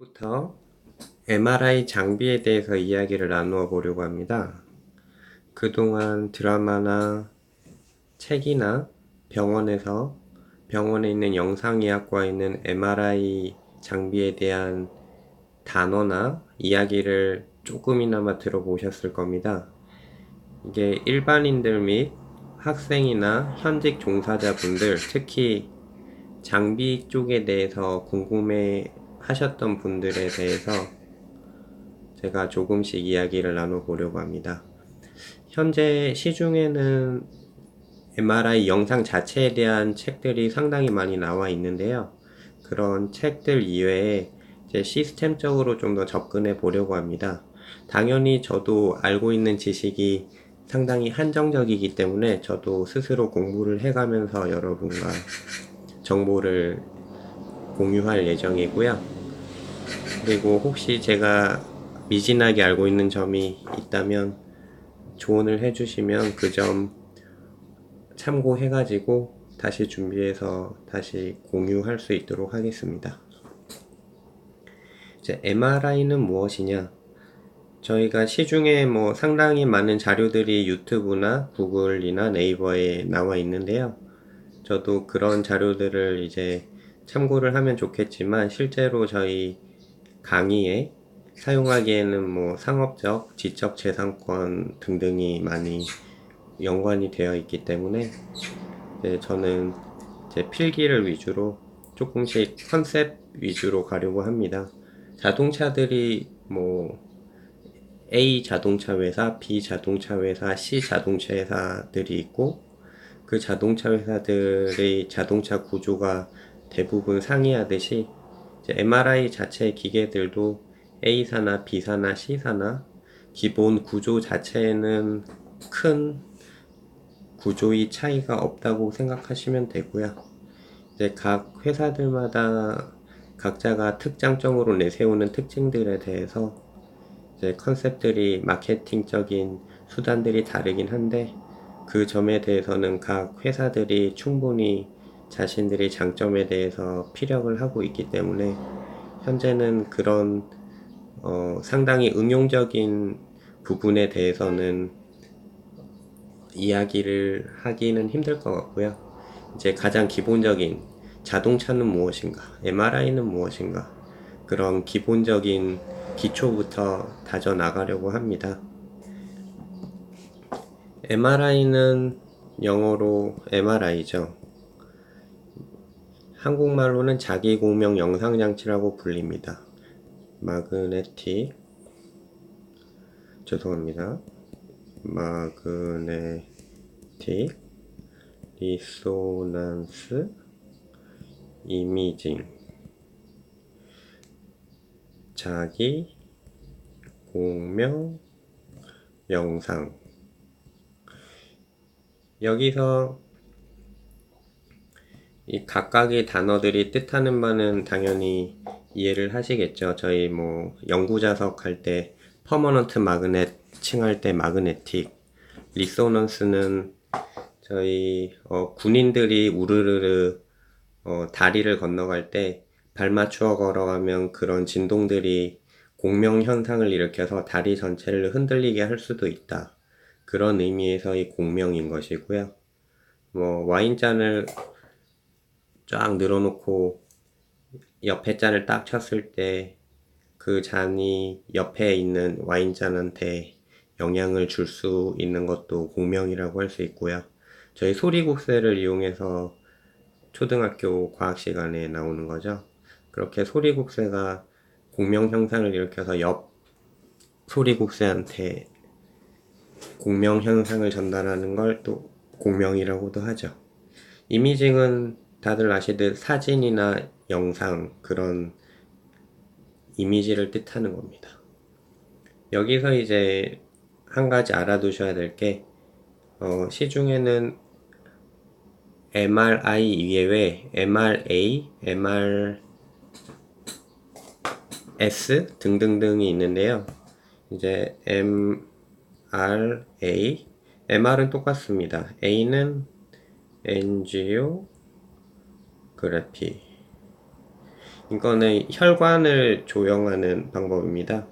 부터 MRI 장비에 대해서 이야기를 나누어 보려고 합니다. 그동안 드라마나 책이나 병원에 있는 영상의학과에 있는 MRI 장비에 대한 단어나 이야기를 조금이나마 들어보셨을 겁니다. 이게 일반인들 및 학생이나 현직 종사자분들, 특히 장비 쪽에 대해서 궁금해 하셨던 분들에 대해서 제가 조금씩 이야기를 나눠보려고 합니다. 현재 시중에는 MRI 영상 자체에 대한 책들이 상당히 많이 나와 있는데요. 그런 책들 이외에 이제 시스템적으로 좀 더 접근해 보려고 합니다. 당연히 저도 알고 있는 지식이 상당히 한정적이기 때문에 저도 스스로 공부를 해가면서 여러분과 정보를 공유할 예정이고요. 그리고 혹시 제가 미진하게 알고 있는 점이 있다면 조언을 해주시면 그 점 참고해가지고 다시 준비해서 다시 공유할 수 있도록 하겠습니다. 이제 MRI는 무엇이냐? 저희가 시중에 상당히 많은 자료들이 유튜브나 구글이나 네이버에 나와 있는데요. 저도 그런 자료들을 이제 참고를 하면 좋겠지만 실제로 저희 강의에 사용하기에는 상업적, 지적재산권 등등이 많이 연관이 되어 있기 때문에 저는 제 필기를 위주로 조금씩 컨셉 위주로 가려고 합니다. 자동차들이 A 자동차 회사, B 자동차 회사, C 자동차 회사들이 있고 그 자동차 회사들의 자동차 구조가 대부분 상이하듯이 MRI 자체의 기계들도 A사나 B사나 C사나 기본 구조 자체에는 큰 구조의 차이가 없다고 생각하시면 되고요. 이제 각 회사들마다 각자가 특장점으로 내세우는 특징들에 대해서 이제 컨셉들이 마케팅적인 수단들이 다르긴 한데 그 점에 대해서는 각 회사들이 충분히 자신들의 장점에 대해서 피력을 하고 있기 때문에 현재는 그런 상당히 응용적인 부분에 대해서는 이야기를 하기는 힘들 것 같고요. 이제 가장 기본적인 자동차는 무엇인가, MRI는 무엇인가, 그런 기본적인 기초부터 다져 나가려고 합니다. MRI는 영어로 MRI죠. 한국말로는 자기공명 영상장치라고 불립니다. 마그네틱, 죄송합니다. 마그네틱 리소넌스 이미징 자기 공명 영상. 여기서 이 각각의 단어들이 뜻하는 바는 당연히 이해를 하시겠죠. 저희 연구자석 할 때 퍼머넌트 마그넷 칭할 때 마그네틱, 리소넌스는 저희 군인들이 우르르르 다리를 건너갈 때 발 맞추어 걸어가면 그런 진동들이 공명 현상을 일으켜서 다리 전체를 흔들리게 할 수도 있다. 그런 의미에서의 공명인 것이고요. 와인잔을 쫙 늘어놓고 옆에 잔을 딱 쳤을 때 그 잔이 옆에 있는 와인잔한테 영향을 줄 수 있는 것도 공명이라고 할 수 있고요. 저희 소리국세를 이용해서 초등학교 과학 시간에 나오는 거죠. 그렇게 소리국세가 공명 현상을 일으켜서 옆 소리국세한테 공명 현상을 전달하는 걸 또 공명이라고도 하죠. 이미징은 다들 아시듯 사진이나 영상, 그런 이미지를 뜻하는 겁니다. 여기서 이제 한 가지 알아두셔야 될 게 시중에는 MRI 이외에 MRA, MRS 등등등이 있는데요. 이제 MRA, MR은 똑같습니다. A는 엔지오그래피, 이거는 혈관을 조형하는 방법입니다.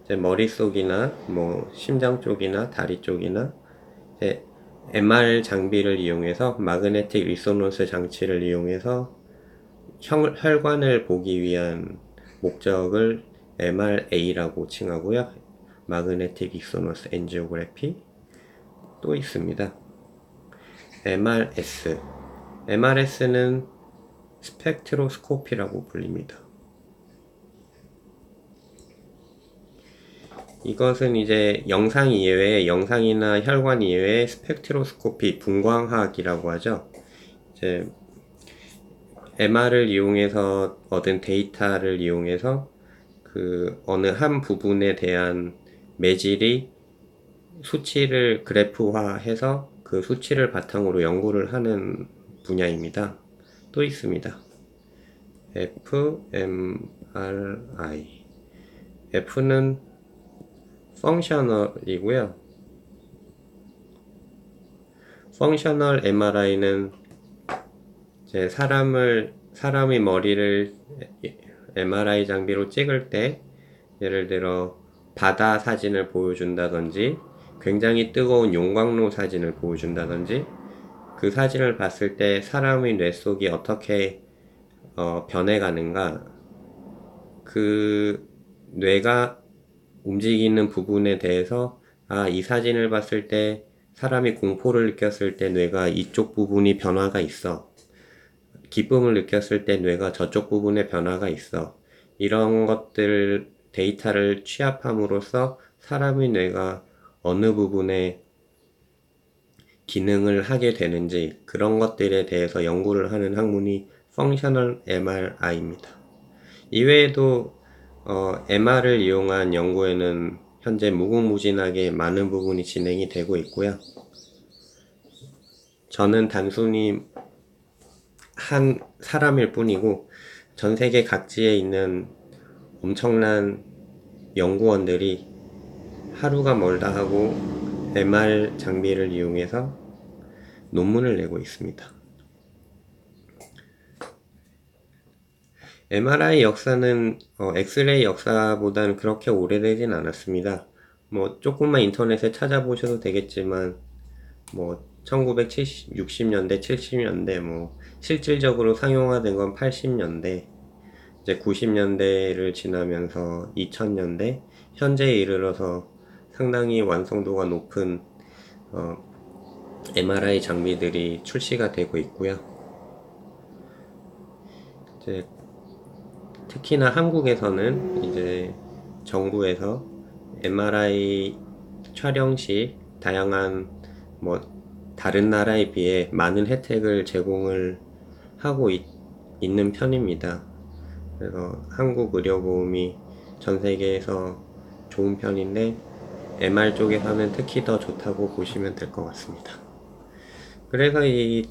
이제 머릿속이나 뭐 심장 쪽이나 다리 쪽이나 이제 MR 장비를 이용해서 마그네틱 리소넌스 장치를 이용해서 혈관을 보기 위한 목적을 MRA라고 칭하고요. 마그네틱 리소넌스 엔지오그래피 또 있습니다. MRS. MRS는 스펙트로스코피라고 불립니다. 이것은 이제 영상 이외에 영상이나 혈관 이외에 스펙트로스코피 분광학이라고 하죠. 이제 MR을 이용해서 얻은 데이터를 이용해서 그 어느 한 부분에 대한 매질이 수치를 그래프화해서 그 수치를 바탕으로 연구를 하는 분야입니다. 또 있습니다. fMRI. F는 펑셔널이고요. 펑셔널 MRI는 이제 사람의 머리를 MRI 장비로 찍을 때 예를 들어 바다 사진을 보여준다든지 굉장히 뜨거운 용광로 사진을 보여준다든지 그 사진을 봤을 때 사람의 뇌 속이 어떻게 변해가는가, 그 뇌가 움직이는 부분에 대해서 이 사진을 봤을 때 사람이 공포를 느꼈을 때 뇌가 이쪽 부분이 변화가 있어, 기쁨을 느꼈을 때 뇌가 저쪽 부분에 변화가 있어, 이런 것들 데이터를 취합함으로써 사람의 뇌가 어느 부분에 기능을 하게 되는지 그런 것들에 대해서 연구를 하는 학문이 펑셔널 MRI입니다. 이외에도 MR을 이용한 연구에는 현재 무궁무진하게 많은 부분이 진행이 되고 있고요. 저는 단순히 한 사람일 뿐이고 전 세계 각지에 있는 엄청난 연구원들이 하루가 멀다 하고 MR 장비를 이용해서 논문을 내고 있습니다. MRI 역사는 엑스레이 역사보다는 그렇게 오래되진 않았습니다. 뭐 조금만 인터넷에 찾아보셔도 되겠지만 뭐 1960년대, 70년대 뭐 실질적으로 상용화된 건 80년대, 이제 90년대를 지나면서 2000년대, 현재에 이르러서 상당히 완성도가 높은 MRI 장비들이 출시가 되고 있고요. 이제 특히나 한국에서는 이제 정부에서 MRI 촬영 시 다양한 뭐 다른 나라에 비해 많은 혜택을 제공을 하고 있는 편입니다. 그래서 한국 의료보험이 전 세계에서 좋은 편인데 MR 쪽에서는 특히 더 좋다고 보시면 될 것 같습니다. 그래서 이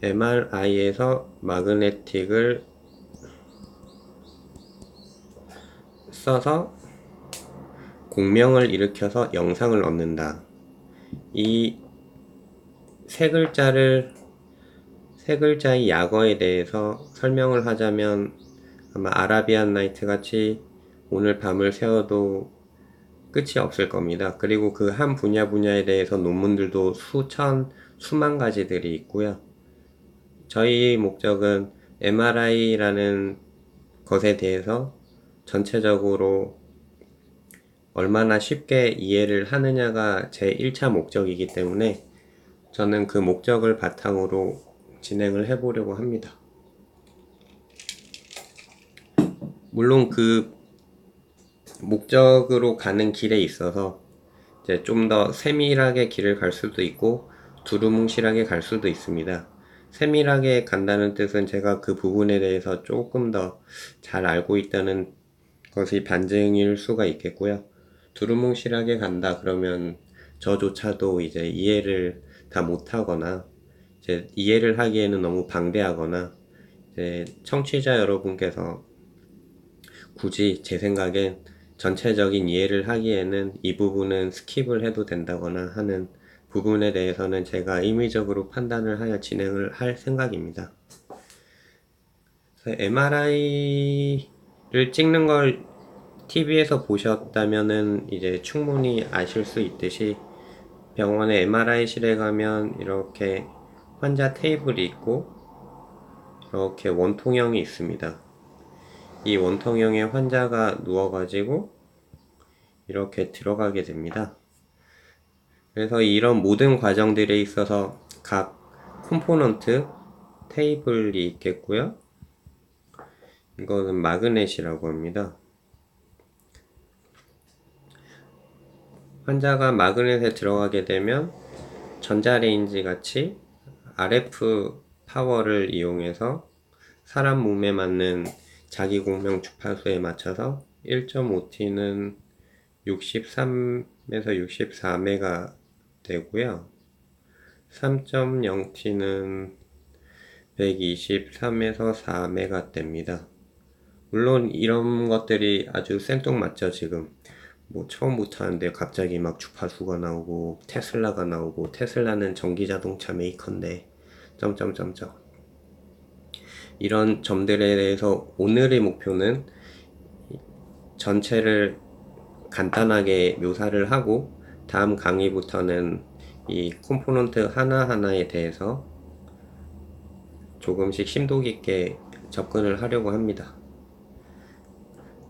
MRI에서 마그네틱을 써서 공명을 일으켜서 영상을 얻는다. 이 세 글자의 약어에 대해서 설명을 하자면 아마 아라비안 나이트 같이 오늘 밤을 새워도 끝이 없을 겁니다. 그리고 그 한 분야에 대해서 논문들도 수만 가지들이 있고요. 저희 목적은 MRI라는 것에 대해서 전체적으로 얼마나 쉽게 이해를 하느냐가 제 1차 목적이기 때문에 저는 그 목적을 바탕으로 진행을 해보려고 합니다. 물론 그 목적으로 가는 길에 있어서 이제 좀 더 세밀하게 길을 갈 수도 있고 두루뭉실하게 갈 수도 있습니다. 세밀하게 간다는 뜻은 제가 그 부분에 대해서 조금 더 잘 알고 있다는 것이 반증일 수가 있겠고요. 두루뭉실하게 간다 그러면 저조차도 이제 이해를 다 못하거나 이제 이해를 하기에는 너무 방대하거나 이제 청취자 여러분께서 굳이 제 생각엔 전체적인 이해를 하기에는 이 부분은 스킵을 해도 된다거나 하는 부분에 대해서는 제가 임의적으로 판단을 하여 진행을 할 생각입니다. MRI를 찍는 걸 TV에서 보셨다면은 이제 충분히 아실 수 있듯이 병원에 MRI실에 가면 이렇게 환자 테이블이 있고 이렇게 원통형이 있습니다. 이 원통형에 환자가 누워가지고 이렇게 들어가게 됩니다. 그래서 이런 모든 과정들에 있어서 각 컴포넌트 테이블이 있겠고요. 이거는 마그넷이라고 합니다. 환자가 마그넷에 들어가게 되면 전자레인지 같이 RF 파워를 이용해서 사람 몸에 맞는 자기 공명 주파수에 맞춰서 1.5T는 63에서 64메가 되고요. 3.0T는 123에서 4메가 됩니다. 물론 이런 것들이 아주 생뚱맞죠. 지금 뭐 처음부터 하는데 갑자기 막 주파수가 나오고 테슬라가 나오고, 테슬라는 전기자동차 메이커인데 점점점점, 이런 점들에 대해서 오늘의 목표는 전체를 간단하게 묘사를 하고 다음 강의부터는 이 컴포넌트 하나하나에 대해서 조금씩 심도 깊게 접근을 하려고 합니다.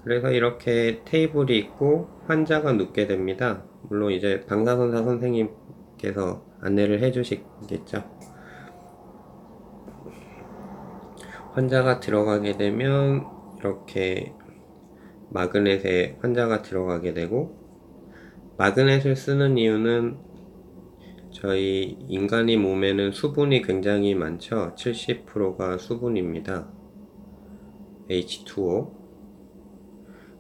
그래서 이렇게 테이블이 있고 환자가 눕게 됩니다. 물론 이제 방사선사 선생님께서 안내를 해주시겠죠. 환자가 들어가게 되면 이렇게 마그넷에 환자가 들어가게 되고, 마그넷을 쓰는 이유는 저희 인간의 몸에는 수분이 굉장히 많죠. 70%가 수분입니다. H2O.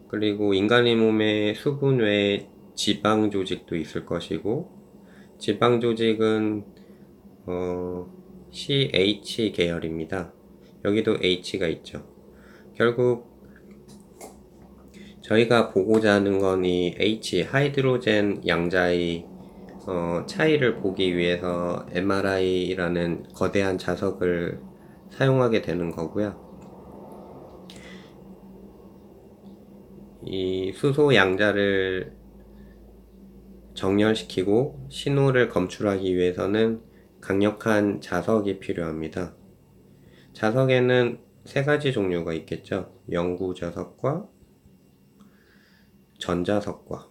그리고 인간의 몸에 수분 외에 지방 조직도 있을 것이고, 지방 조직은 CH 계열입니다. 여기도 H가 있죠. 결국 저희가 보고자 하는 건 이 H, 하이드로젠 양자의 차이를 보기 위해서 MRI라는 거대한 자석을 사용하게 되는 거고요. 이 수소 양자를 정렬시키고 신호를 검출하기 위해서는 강력한 자석이 필요합니다. 자석에는 세 가지 종류가 있겠죠. 영구 자석과 전자석과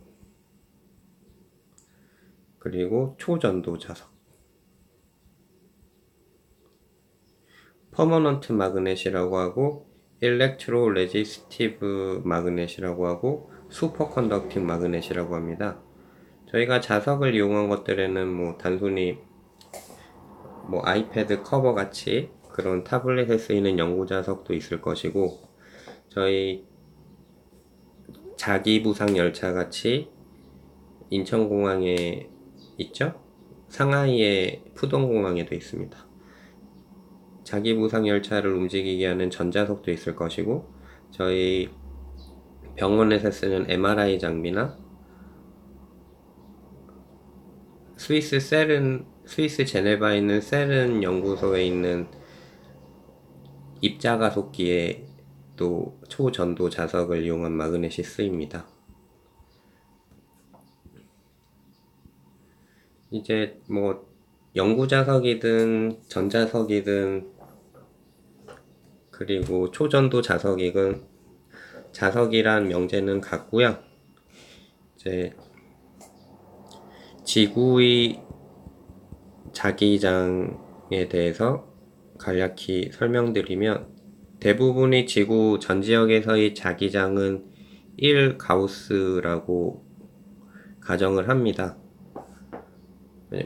그리고 초전도 자석. 퍼머넌트 마그넷이라고 하고, 일렉트로 레지스티브 마그넷이라고 하고, 슈퍼컨덕팅 마그넷이라고 합니다. 저희가 자석을 이용한 것들에는 뭐 단순히 뭐 아이패드 커버 같이 그런 타블렛에 쓰이는 연구 자석도 있을 것이고, 저희 자기부상 열차 같이 인천공항에 있죠? 상하이의 푸동공항에도 있습니다. 자기부상 열차를 움직이게 하는 전자석도 있을 것이고, 저희 병원에서 쓰는 MRI 장비나 스위스 제네바에 있는 세른 연구소에 있는 입자가속기에 또 초전도 자석을 이용한 마그넷이 쓰입니다. 이제 뭐 영구 자석이든 전자석이든 그리고 초전도 자석이든 자석이란 명제는 같고요. 이제 지구의 자기장에 대해서 간략히 설명드리면, 대부분의 지구 전 지역에서의 자기장은 1가우스라고 가정을 합니다.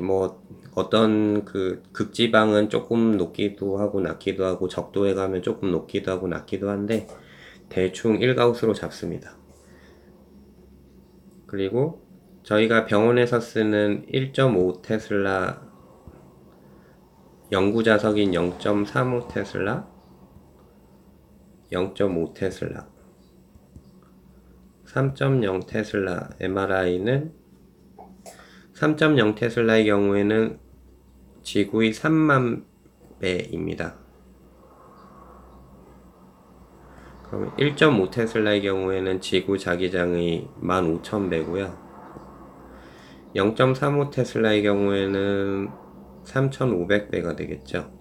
뭐 어떤 그 극지방은 조금 높기도 하고 낮기도 하고, 적도에 가면 조금 높기도 하고 낮기도 한데 대충 1가우스로 잡습니다. 그리고 저희가 병원에서 쓰는 1.5 테슬라 영구 자석인 0.35 테슬라, 0.5 테슬라, 3.0 테슬라 MRI는 3.0 테슬라의 경우에는 지구의 3만 배입니다. 그러면 1.5 테슬라의 경우에는 지구 자기장의 15,000배고요. 0.35 테슬라의 경우에는 3,500배가 되겠죠.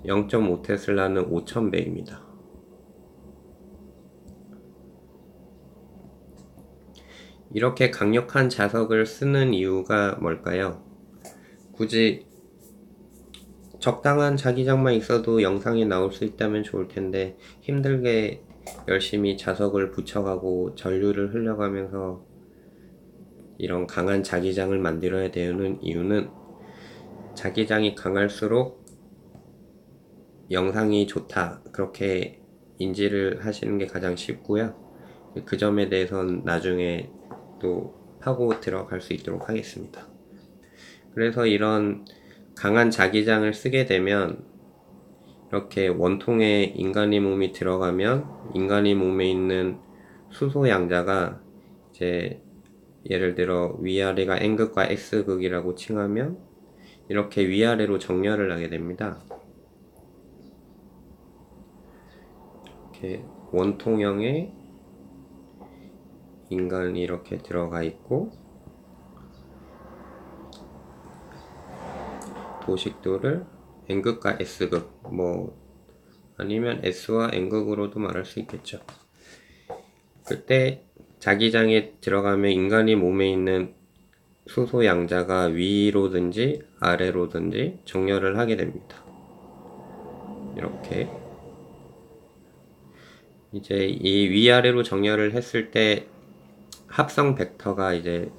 0.5 테슬라는 5,000배입니다. 이렇게 강력한 자석을 쓰는 이유가 뭘까요? 굳이 적당한 자기장만 있어도 영상이 나올 수 있다면 좋을 텐데 힘들게 열심히 자석을 붙여가고 전류를 흘려가면서 이런 강한 자기장을 만들어야 되는 이유는 자기장이 강할수록 영상이 좋다, 그렇게 인지를 하시는 게 가장 쉽고요. 그 점에 대해서는 나중에 또 파고 들어갈 수 있도록 하겠습니다. 그래서 이런 강한 자기장을 쓰게 되면 이렇게 원통에 인간의 몸이 들어가면 인간의 몸에 있는 수소 양자가 이제 예를 들어 위아래가 N극과 S극이라고 칭하면 이렇게 위아래로 정렬을 하게 됩니다. 이렇게 원통형에 인간이 이렇게 들어가 있고 도식도를 N극과 S극, 뭐 아니면 S와 N극으로도 말할 수 있겠죠. 그때 자기장에 들어가면 인간이 몸에 있는 수소 양자가 위로든지 아래로든지 정렬을 하게 됩니다. 이렇게 이제 이 위아래로 정렬을 했을 때 합성 벡터가 이제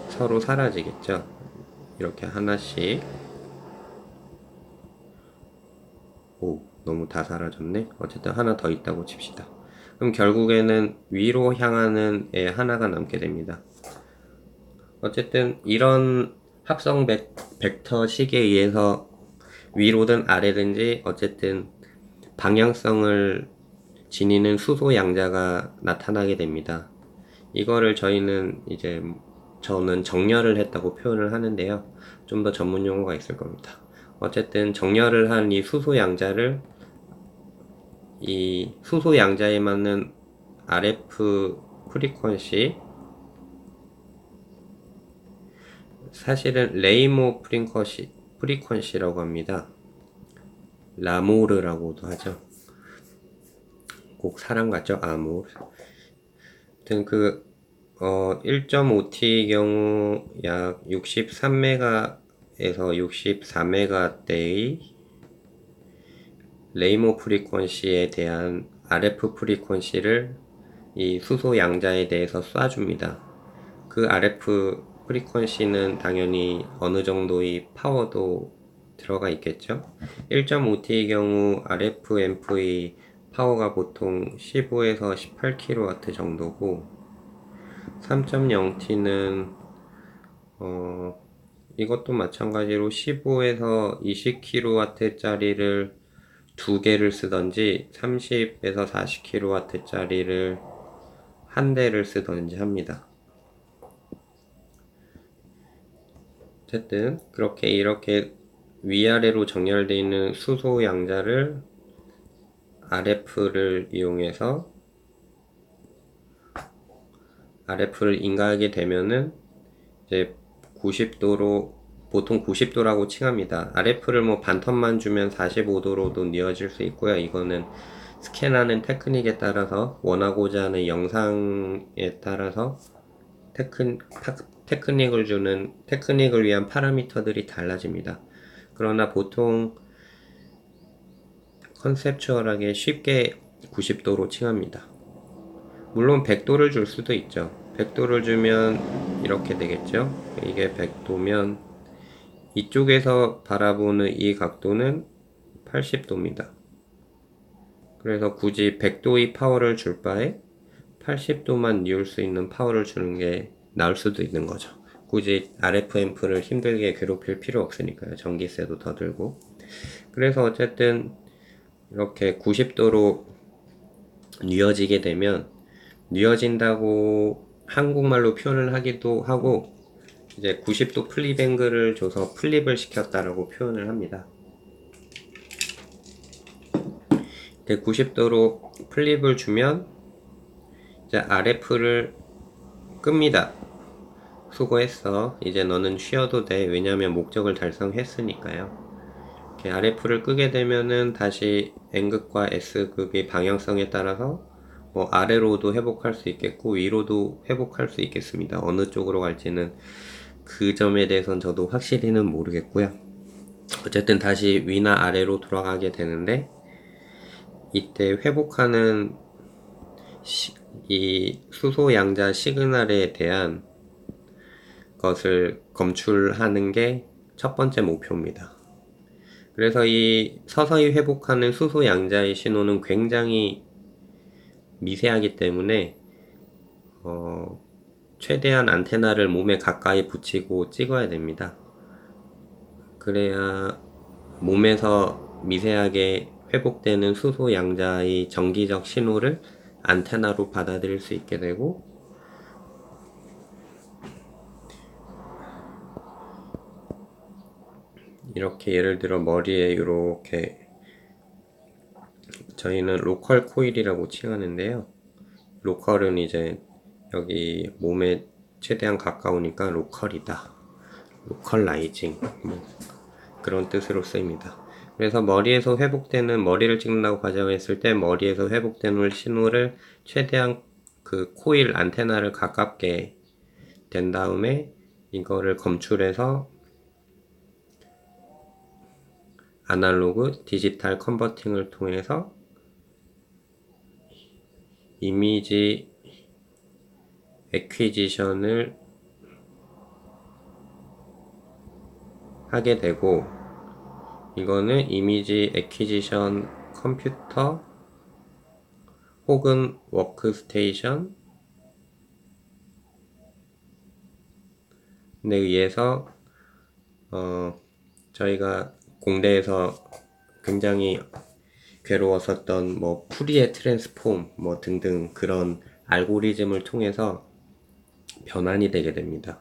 서로 사라지겠죠. 이렇게 하나씩. 오, 너무 다 사라졌네. 어쨌든 하나 더 있다고 칩시다. 그럼 결국에는 위로 향하는 애 하나가 남게 됩니다. 어쨌든 이런 합성 벡터식에 의해서 위로든 아래든지 어쨌든 방향성을 지니는 수소 양자가 나타나게 됩니다. 이거를 저는 정렬을 했다고 표현을 하는데요. 좀 더 전문 용어가 있을 겁니다. 어쨌든 정렬을 한 이 수소 양자를 이 수소 양자에 맞는 RF 프리퀀시, 사실은 레이모 프리퀀시라고 합니다. 라모르라고도 하죠. 꼭 사람 같죠? 아모르. 아무튼 1.5T의 경우 약 63메가에서 64메가대의 레이모 프리퀀시에 대한 RF 프리퀀시를 이 수소 양자에 대해서 쏴줍니다. 그 RF 프리퀀시는 당연히 어느 정도의 파워도 들어가 있겠죠. 1.5T의 경우 RF 앰프의 파워가 보통 15에서 18kW 정도고 3.0T는 이것도 마찬가지로 15에서 20kW 짜리를 두 개를 쓰던지 30에서 40kW 짜리를 한 대를 쓰던지 합니다. 어쨌든 이렇게 위아래로 정렬되어 있는 수소 양자를 RF를 이용해서 RF를 인가하게 되면은 이제 90도로, 보통 90도라고 칭합니다. RF를 뭐 반텀만 주면 45도로도 뉘어질 수 있고요. 이거는 스캔하는 테크닉에 따라서, 원하고자 하는 영상에 따라서 테크닉을 위한 파라미터들이 달라집니다. 그러나 보통 컨셉추얼하게 쉽게 90도로 칭합니다. 물론 100도를 줄 수도 있죠. 100도를 주면 이렇게 되겠죠. 이게 100도면 이쪽에서 바라보는 이 각도는 80도입니다. 그래서 굳이 100도의 파워를 줄 바에 80도만 뉘울 수 있는 파워를 주는 게 나을 수도 있는 거죠. 굳이 RF 앰프를 힘들게 괴롭힐 필요 없으니까요. 전기세도 더 들고. 그래서 어쨌든 이렇게 90도로 뉘어지게 되면, 뉘어진다고 한국말로 표현을 하기도 하고, 이제 90도 플립 앵글을 줘서 플립을 시켰다라고 표현을 합니다. 190도로 플립을 주면 이제 RF를 끕니다. 수고했어. 이제 너는 쉬어도 돼. 왜냐면 목적을 달성했으니까요. 이렇게 RF를 끄게 되면은 다시 N극과 S극의 방향성에 따라서 뭐 아래로도 회복할 수 있겠고 위로도 회복할 수 있겠습니다. 어느 쪽으로 갈지는 그 점에 대해서는 저도 확실히는 모르겠고요. 어쨌든 다시 위나 아래로 돌아가게 되는데, 이때 회복하는 이 수소 양자 시그널에 대한 것을 검출하는 게 첫 번째 목표입니다. 그래서 이 서서히 회복하는 수소 양자의 신호는 굉장히 미세하기 때문에 최대한 안테나를 몸에 가까이 붙이고 찍어야 됩니다. 그래야 몸에서 미세하게 회복되는 수소 양자의 정기적 신호를 안테나로 받아들일 수 있게 되고, 이렇게 예를 들어 머리에 이렇게 저희는 로컬 코일이라고 칭하는데요. 로컬은 이제 여기 몸에 최대한 가까우니까 로컬이다, 로컬라이징 뭐 그런 뜻으로 쓰입니다. 그래서 머리에서 회복되는, 머리를 찍는다고 가정했을 때 머리에서 회복되는 신호를 최대한 그 코일 안테나를 가깝게 된 다음에 이거를 검출해서 아날로그 디지털 컨버팅을 통해서 이미지 애퀴지션을 하게 되고, 이거는 이미지 애퀴지션 컴퓨터 혹은 워크스테이션에 의해서 저희가 공대에서 굉장히 괴로웠었던 뭐 푸리에 트랜스폼 뭐 등등 그런 알고리즘을 통해서 변환이 되게 됩니다.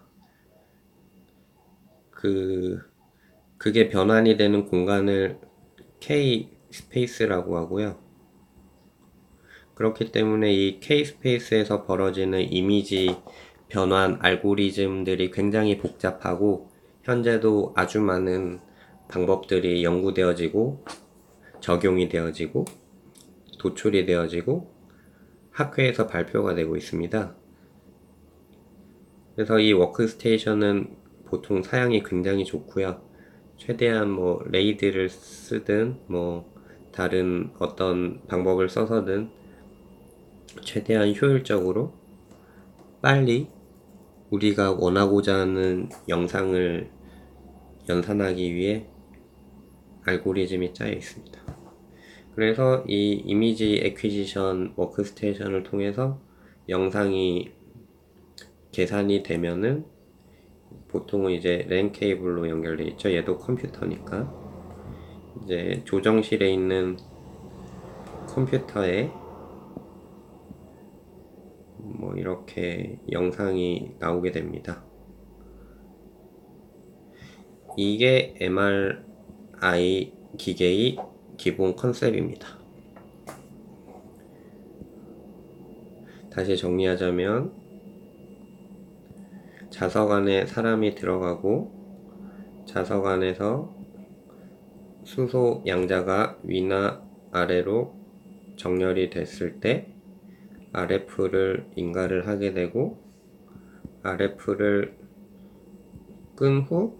그게 변환이 되는 공간을 K 스페이스라고 하고요. 그렇기 때문에 이 K 스페이스에서 벌어지는 이미지 변환 알고리즘들이 굉장히 복잡하고, 현재도 아주 많은 방법들이 연구되어지고 적용이 되어지고 도출이 되어지고 학회에서 발표가 되고 있습니다. 그래서 이 워크스테이션은 보통 사양이 굉장히 좋고요. 최대한 뭐 레이드를 쓰든 뭐 다른 어떤 방법을 써서든 최대한 효율적으로 빨리 우리가 원하고자 하는 영상을 연산하기 위해 알고리즘이 짜여 있습니다. 그래서 이 이미지 애퀴지션 워크스테이션을 통해서 영상이 계산이 되면은 보통은 이제 랜 케이블로 연결되어 있죠. 얘도 컴퓨터니까 이제 조정실에 있는 컴퓨터에 뭐 이렇게 영상이 나오게 됩니다. 이게 MRI 기계의 기본 컨셉입니다. 다시 정리하자면, 자석 안에 사람이 들어가고 자석 안에서 수소 양자가 위나 아래로 정렬이 됐을 때 RF를 인가를 하게 되고, RF를 끈 후,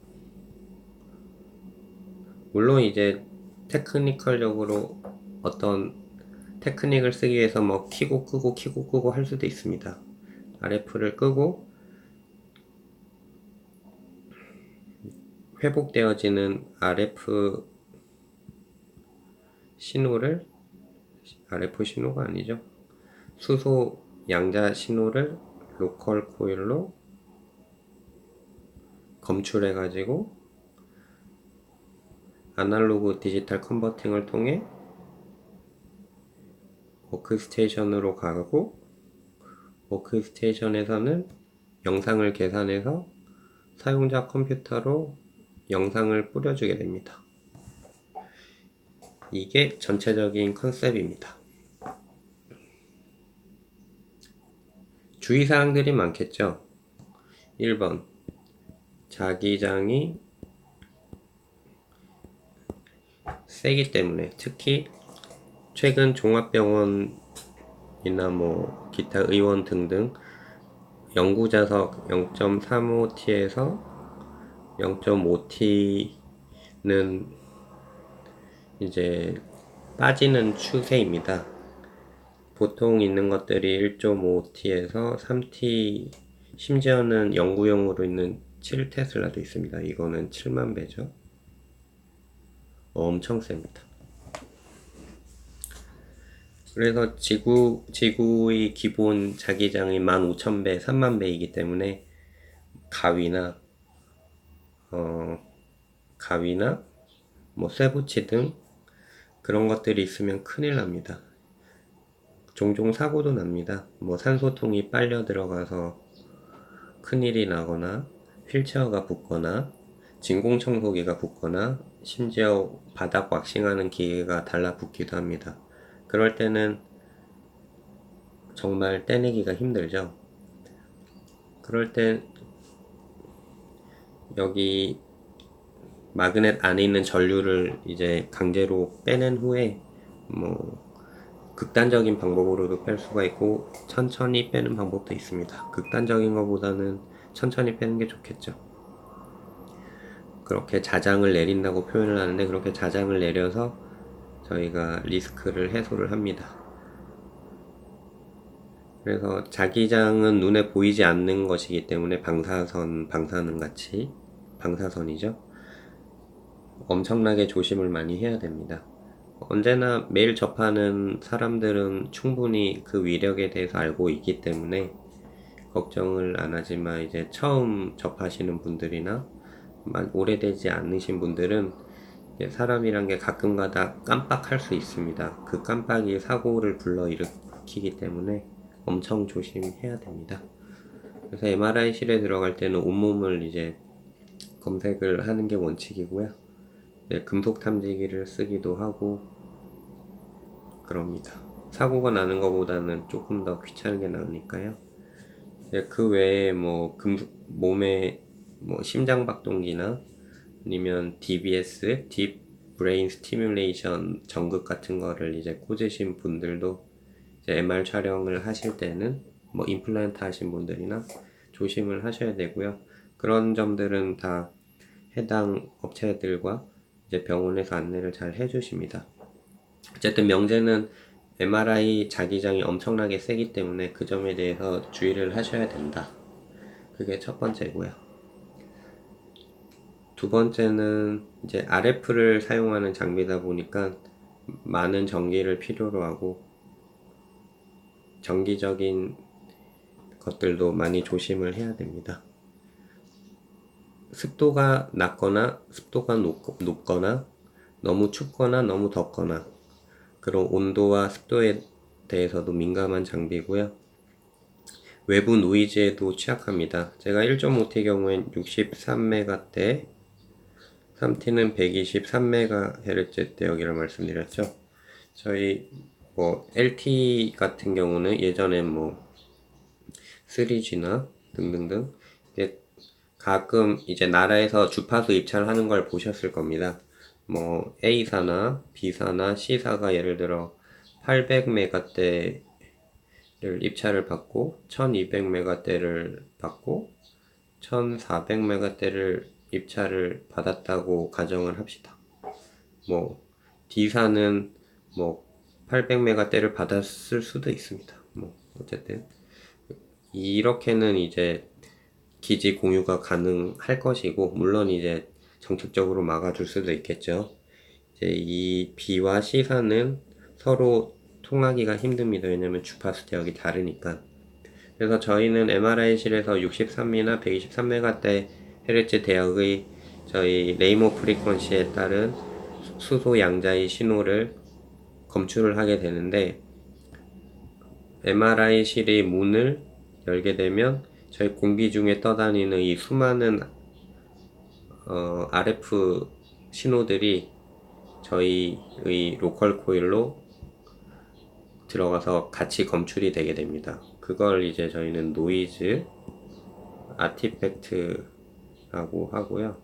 물론 이제 테크니컬적으로 어떤 테크닉을 쓰기 위해서 뭐 키고 끄고 할 수도 있습니다. RF를 끄고 회복되어지는 RF 신호가 아니죠. 수소 양자 신호를 로컬 코일로 검출해가지고 아날로그 디지털 컨버팅을 통해 워크스테이션으로 가고, 워크스테이션에서는 영상을 계산해서 사용자 컴퓨터로 영상을 뿌려주게 됩니다. 이게 전체적인 컨셉입니다. 주의사항들이 많겠죠. 1번 자기장이 세기 때문에, 특히 최근 종합병원이나 뭐 기타 의원 등등 연구자석 0.35T에서 0.5T는 이제 빠지는 추세입니다. 보통 있는 것들이 1.5T에서 3T, 심지어는 연구용으로 있는 7테슬라도 있습니다. 이거는 7만 배죠. 엄청 셉니다. 그래서 지구의 기본 자기장이 15,000배, 30,000배이기 때문에 가위나 뭐 쇠붙이 등 그런 것들이 있으면 큰일 납니다. 종종 사고도 납니다. 뭐 산소통이 빨려 들어가서 큰일이 나거나 휠체어가 붙거나 진공청소기가 붙거나 심지어 바닥 왁싱하는 기계가 달라붙기도 합니다. 그럴 때는 정말 떼내기가 힘들죠. 그럴 땐 여기 마그넷 안에 있는 전류를 이제 강제로 빼낸 후에 뭐 극단적인 방법으로도 뺄 수가 있고 천천히 빼는 방법도 있습니다. 극단적인 것보다는 천천히 빼는 게 좋겠죠. 그렇게 자장을 내린다고 표현을 하는데, 그렇게 자장을 내려서 저희가 리스크를 해소를 합니다. 그래서 자기장은 눈에 보이지 않는 것이기 때문에 방사선 같이, 방사선이죠. 엄청나게 조심을 많이 해야 됩니다. 언제나 매일 접하는 사람들은 충분히 그 위력에 대해서 알고 있기 때문에 걱정을 안 하지만, 이제 처음 접하시는 분들이나 오래되지 않으신 분들은 사람이란 게 가끔가다 깜빡할 수 있습니다. 그 깜빡이 사고를 불러일으키기 때문에 엄청 조심해야 됩니다. 그래서 MRI실에 들어갈 때는 온몸을 이제 검색을 하는 게 원칙이고요. 금속 탐지기를 쓰기도 하고 그럽니다. 사고가 나는 것보다는 조금 더 귀찮은 게 나으니까요. 그 외에 뭐 몸에 뭐 심장박동기나 아니면 DBS, Deep Brain Stimulation 전극 같은 거를 이제 꽂으신 분들도 이제 MR 촬영을 하실 때는 뭐 임플란트 하신 분들이나 조심을 하셔야 되고요. 그런 점들은 다 해당 업체들과 이제 병원에서 안내를 잘 해주십니다. 어쨌든 명제는 MRI 자기장이 엄청나게 세기 때문에 그 점에 대해서 주의를 하셔야 된다. 그게 첫 번째고요. 두 번째는 이제 RF를 사용하는 장비다 보니까 많은 전기를 필요로 하고 정기적인 것들도 많이 조심을 해야 됩니다. 습도가 낮거나 습도가 높거나 너무 춥거나 너무 덥거나 그런 온도와 습도에 대해서도 민감한 장비고요. 외부 노이즈에도 취약합니다. 제가 1.5T 경우엔 63메가대, 3T는 123MHz 대역이라 말씀드렸죠. 저희 뭐 LT 같은 경우는 예전에 뭐 3G나 등등등 가끔 이제 나라에서 주파수 입찰하는 걸 보셨을 겁니다. 뭐 A사나 B사나 C사가 예를 들어 800메가대를 입찰을 받고 1200메가대를 받고 1400메가대를 입찰을 받았다고 가정을 합시다. 뭐 D사는 뭐 800메가대를 받았을 수도 있습니다. 뭐 어쨌든 이렇게는 이제 기지 공유가 가능할 것이고, 물론 이제 정책적으로 막아줄 수도 있겠죠. 이제 이 B와 C사는 서로 통하기가 힘듭니다. 왜냐면 주파수 대역이 다르니까. 그래서 저희는 MRI실에서 63이나 123메가대 헤르츠 대역의 저희 레이모 프리퀀시에 따른 수소 양자의 신호를 검출을 하게 되는데, MRI실의 문을 열게 되면 저희 공기 중에 떠다니는 이 수많은 RF 신호들이 저희의 로컬 코일로 들어가서 같이 검출이 되게 됩니다. 그걸 이제 저희는 노이즈 아티팩트라고 하고요.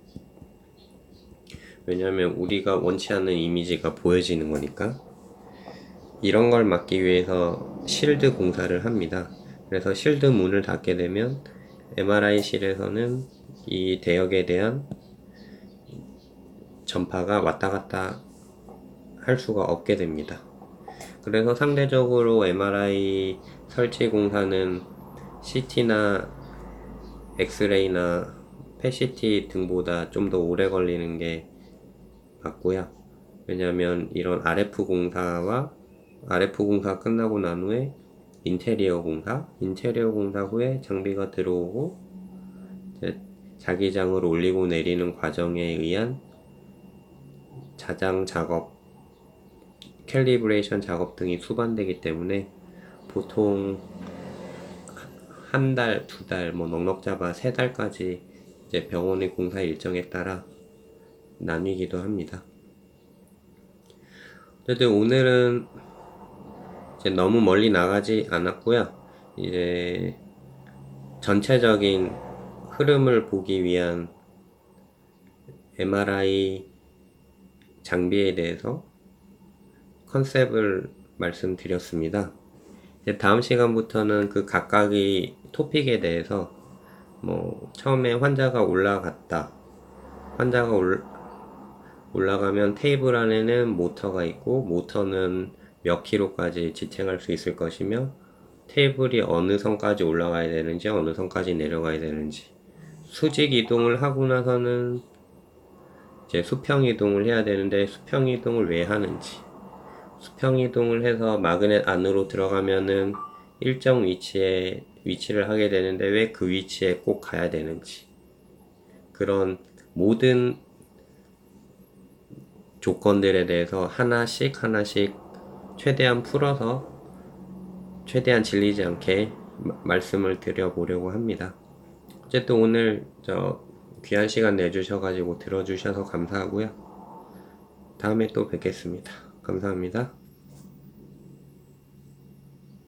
왜냐하면 우리가 원치 않는 이미지가 보여지는 거니까. 이런 걸 막기 위해서 실드 공사를 합니다. 그래서 실드 문을 닫게 되면 MRI실에서는 이 대역에 대한 전파가 왔다 갔다 할 수가 없게 됩니다. 그래서 상대적으로 MRI 설치 공사는 CT나 엑스레이나 PET 등보다 좀 더 오래 걸리는 게 맞고요. 왜냐하면 이런 RF 공사 끝나고 난 후에 인테리어 공사 후에 장비가 들어오고 이제 자기장을 올리고 내리는 과정에 의한 자장 작업, 캘리브레이션 작업 등이 수반되기 때문에 보통 한 달, 두 달, 뭐 넉넉 잡아 세 달까지 이제 병원의 공사 일정에 따라 나뉘기도 합니다. 어쨌든 오늘은 이제 너무 멀리 나가지 않았고요. 이제 전체적인 흐름을 보기 위한 MRI 장비에 대해서 컨셉을 말씀드렸습니다. 이제 다음 시간부터는 그 각각의 토픽에 대해서 뭐 처음에 환자가 올라가면 테이블 안에는 모터가 있고 모터는 몇 킬로까지 지탱할 수 있을 것이며 테이블이 어느 선까지 올라가야 되는지 어느 선까지 내려가야 되는지 수직 이동을 하고 나서는 이제 수평 이동을 해야 되는데 수평 이동을 왜 하는지 수평 이동을 해서 마그넷 안으로 들어가면은 일정 위치를 하게 되는데 왜 그 위치에 꼭 가야 되는지 그런 모든 조건들에 대해서 하나씩 최대한 풀어서 최대한 질리지 않게 말씀을 드려보려고 합니다. 어쨌든 오늘 귀한 시간 내주셔가지고 들어주셔서 감사하고요. 다음에 또 뵙겠습니다. 감사합니다.